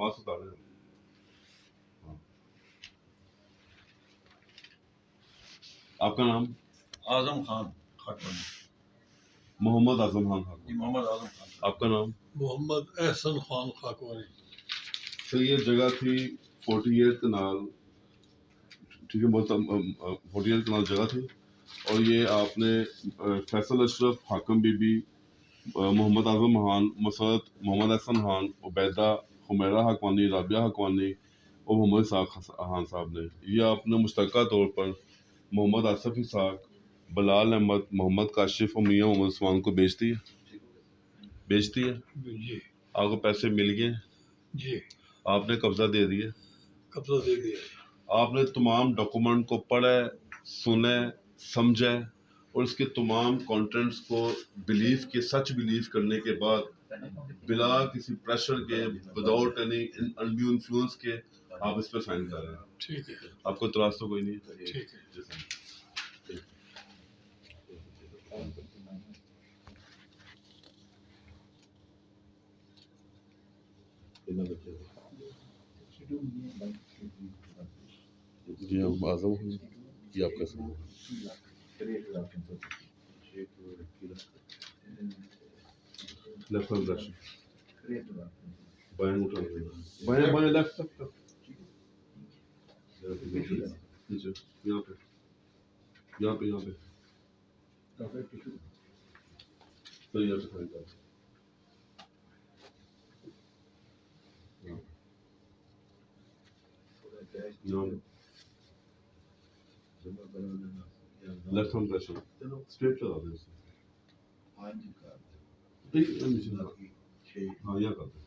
Mask उतार लें। हाँ। आपका नाम? आजम खान खाकवानी। मोहम्मद आजम खान खाकवानी। मोहम्मद आजम खान। आपका नाम? मोहम्मद एहसन खान खाकवानी। तो ये जगह थी 48 कनाल, ठीक है, बहुत 48 कनाल जगह थी। और ये आपने फैसल अशरफ, हाकम बीबी, मोहम्मद आजम खान, मसरत, मोहम्मद एहसन खान, उबैदा, हुमैरा हकवानी, राबिया हकवानी और मोहम्मद इसाक खान साहब ने ये आपने मुश्तरका तौर पर मोहम्मद आसफ इसाक, बलाल अहमद, मोहम्मद काशिफ और मियाँ मोहम्मद उस्मान को बेच दिया। जी आपको पैसे मिल गए जी, आपने कब्जा दे दिया। कब्जा दे दिया। आपने तमाम डॉक्यूमेंट को पढ़े, सुने, समझे और इसके तमाम कंटेंट्स को सच बिलीव करने के बाद बिला किसी प्रेशर के, विदाउट एनी अनड्यू इन्फ्लुएंस के आप इस पर साइन कर रहे हैं। ठीक है, आपको इतराज तो कोई नहीं है? ठीक है। जी हम आजम हूँ, ये आपका सवाल। लेफ्ट हैंड ब्रश, बाएं उठा, बाएं बाएं लेफ्ट लेफ्ट नीचे, यहाँ पे यहाँ पे यहाँ पे तो यहाँ से फाइन कर लेफ्ट हैंड ब्रश स्ट्रेट लगा दे उसे। हाँ यहाँ कर दे।